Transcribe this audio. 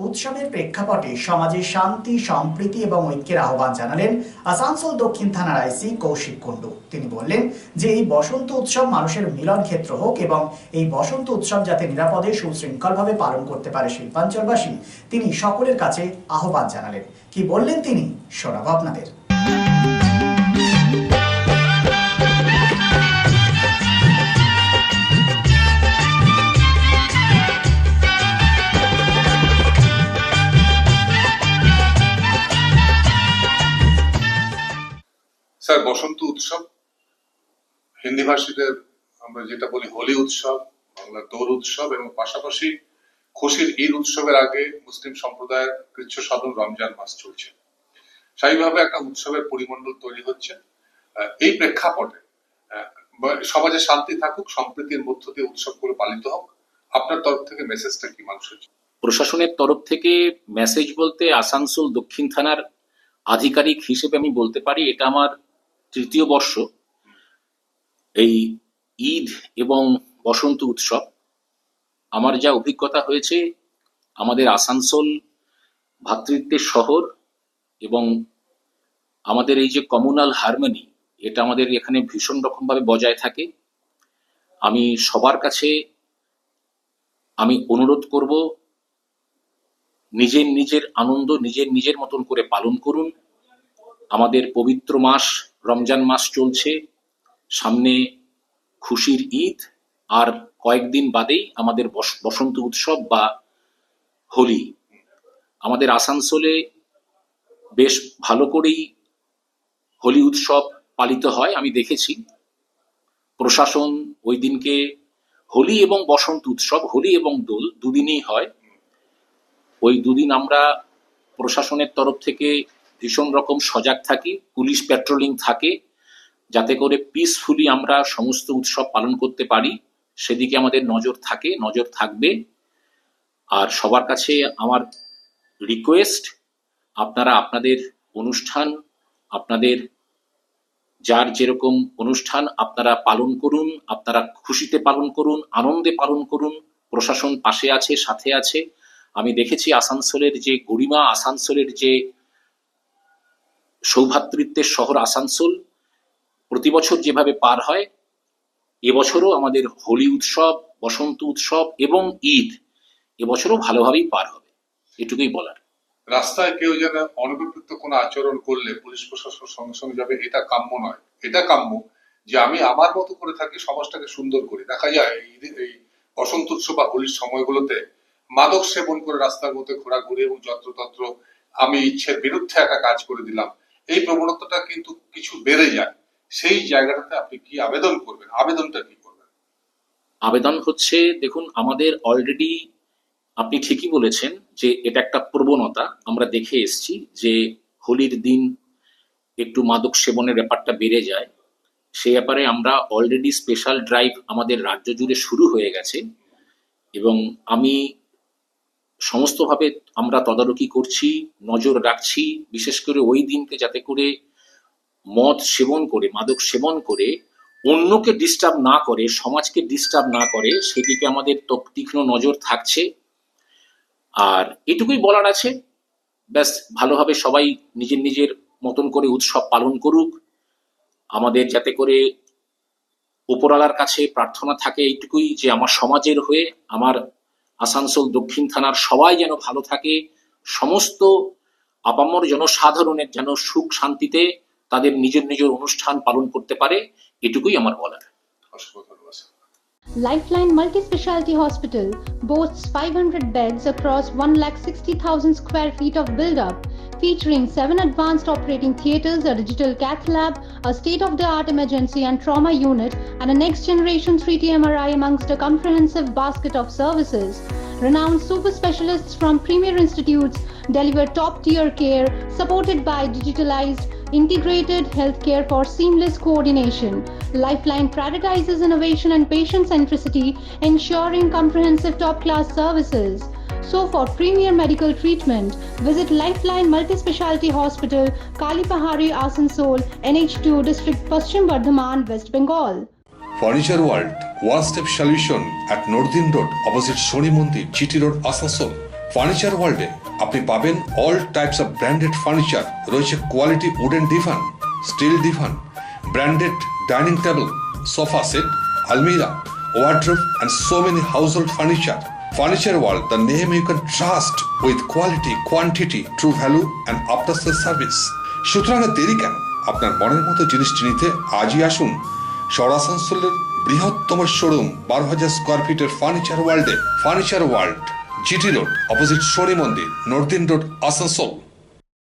উৎসবের প্রেক্ষাপটে সমাজে শান্তি, সম্প্রীতি এবং ঐক্যের আহ্বান জানালেন আসানসোল দক্ষিণ থানার আইসি কৌশিক কুণ্ডু। তিনি বললেন যে এই বসন্ত উৎসব মানুষের মিলন ক্ষেত্র হোক এবং এই বসন্ত উৎসব যাতে নিরাপদে সুশৃঙ্খলভাবে পালন করতে পারে শিল্পাঞ্চলবাসী, তিনি সকলের কাছে আহ্বান জানালেন। কি বললেন তিনি, শোনাবো আপনাদের। স্যার, বসন্ত উৎসব হিন্দি ভাষীদের আমরা যেটা বলি হোলি উৎসব, বাংলার দোল উৎসব এবং পাশাপাশি খুশির ঈদ উৎসবের আগে মুসলিম সম্প্রদায়ের কৃচ্ছ সাধন রমজান মাস চলছে। স্বাভাবিকভাবে একটা উৎসবের পরিমণ্ডল তৈরি হচ্ছে। এই প্রেক্ষাপটে সমাজে শান্তি থাকুক, সম্প্রীতির মধ্য দিয়ে উৎসবগুলো পালিত হোক। আপনার তরফ থেকে মেসেজটা কি মানুষের? প্রশাসনের তরফ থেকে মেসেজ বলতে আসানসোল দক্ষিণ থানার আধিকারিক হিসেবে আমি বলতে পারি, এটা আমার তৃতীয় বর্ষ এই ঈদ এবং বসন্ত উৎসব। আমার যা অভিজ্ঞতা হয়েছে, আমাদের আসানসোল ভ্রাতৃত্বের শহর এবং আমাদের এই যে কমিউনাল হারমোনি, এটা আমাদের এখানে ভীষণ রকমভাবে বজায় থাকে। আমি সবার কাছে অনুরোধ করব, নিজের আনন্দ নিজের মতন করে পালন করুন। আমাদের পবিত্র মাস রমজান মাস চলছে, সামনে খুশির ঈদ, আর কয়েকদিন বাদেই আমাদের বসন্ত উৎসব বা হোলি। আমাদের আসানসোলে বেশ ভালো করেই হোলি উৎসব পালিত হয়। আমি দেখেছি প্রশাসন ওই দিনকে হোলি এবং বসন্ত উৎসব, হোলি এবং দোল দুদিনই হয়। ওই দুদিন আমরা প্রশাসনের তরফ থেকে ভীষণ রকম সজাগ থাকি, পুলিশ প্যাট্রোলিং থাকে, যাতে করে পিসফুলি আমরা সমস্ত উৎসব পালন করতে পারি। সেদিকে আমাদের নজর থাকে, নজর থাকবে। আর সবার কাছে আমার রিকোয়েস্ট, আপনারা আপনাদের অনুষ্ঠান, আপনাদের যার যেরকম অনুষ্ঠান আপনারা পালন করুন, আপনারা খুশিতে পালন করুন, আনন্দে পালন করুন। প্রশাসন পাশে আছে, সাথে আছে। আমি দেখেছি আসানসোলের যে গরিমা, আসানসোলের যে সৌভ্রাতৃত্বের শহর আসানসোল প্রতি বছর যেভাবে পার হয়, এবছরও আমাদের হোলি উৎসব, বসন্ত উৎসব এবং ঈদ এবছরও ভালোভাবেই পার হবে, এটুকুই বলার। রাস্তায় কেউ যেন অনভিপ্রেত কোনো আচরণ করলে পুলিশ প্রশাসন সঙ্গে সঙ্গে যাবে, এটা কাম্য নয়। এটা কাম্য যে আমি আমার মতো করে থাকি, সমাজটাকে সুন্দর করি। দেখা যায় এই বসন্ত উৎসব বা হোলির সময়গুলোতে মাদক সেবন করে রাস্তার মধ্যে ঘোরাঘুরি এবং যত্রতত্র আমি ইচ্ছের বিরুদ্ধে একটা কাজ করে দিলাম, এই প্রবণতাটা কিন্তু কিছু বেড়ে যায়। সেই জায়গাটাতে আপনি কি আবেদন করবেন? আবেদনটা কি করবেন? আবেদন হচ্ছে, দেখুন, আমাদের অলরেডি আপনি ঠিকই বলেছেন যে এটা একটা প্রবণতা আমরা দেখে এসেছি, যে হোলির দিন একটু মাদক সেবনের ব্যাপারটা বেড়ে যায়। সেই ব্যাপারে আমরা অলরেডি স্পেশাল ড্রাইভ আমাদের রাজ্য জুড়ে শুরু হয়ে গেছে এবং আমি সমস্তভাবে আমরা তদারকি করছি, নজর রাখছি, বিশেষ করে ওই দিনকে যাতে করে মদ সেবন করে, মাদক সেবন করে অন্যকে ডিস্টার্ব না করে, সমাজকে ডিস্টার্ব না করে, সেদিকে আমাদের তীক্ষ্ণ নজর থাকছে। আর এটুকুই বলার আছে, ব্যাস, ভালোভাবে সবাই নিজের মতন করে উৎসব পালন করুক। আমাদের যাতে করে উপরওয়ালার কাছে প্রার্থনা থাকে এইটুকুই, যে আমার সমাজের হয়ে, আমার আসানসোল দক্ষিণ থানার সবাই যেন ভালো থাকে, সমস্ত আপামর জনসাধারণের যেন সুখ শান্তিতে তাদের নিজের অনুষ্ঠান পালন করতে পারে, এটুকুই আমার বলার। Lifeline Multi-Specialty Hospital boasts 500 beds across 1,60,000 square feet of build-up, featuring 7 advanced operating theatres, a digital cath lab, a state-of-the-art emergency and trauma unit, and a next-generation 3D MRI amongst a comprehensive basket of services. Renowned super specialists from premier institutes deliver top-tier care, supported by digitalized, integrated healthcare for seamless coordination. Lifeline prioritizes innovation and patient centricity, ensuring comprehensive top-class services. So for premier medical treatment, visit Lifeline Multi-Specialty Hospital, Kalipahari, Asansol, NH2 District, Paschim Bardhaman, West Bengal. Furniture World, one-step solution at Nordin Road, opposite Shoni Mandir, GT Road, Asansol. Furniture ওয়ার্ল্ডে আপনি পাবেন all types of branded furniture. রয়েছে quality wooden divan, steel divan, branded dining table, sofa set, আলমিরা, wardrobe and so many household furniture. Furniture World, the name you can trust with quality, quantity, true value and after sales service. সুতরাং দেরি কেন? আপনার মনের মতো জিনিসটি নিতে আজই আসুন শহর আসানসোলের বৃহত্তম শোরুম 12,000 স্কোয়ার ফিটের ফার্নিচার ওয়ার্ল্ডে। Furniture world, GT road, opposite Shani Mandir, northern road, Asansol.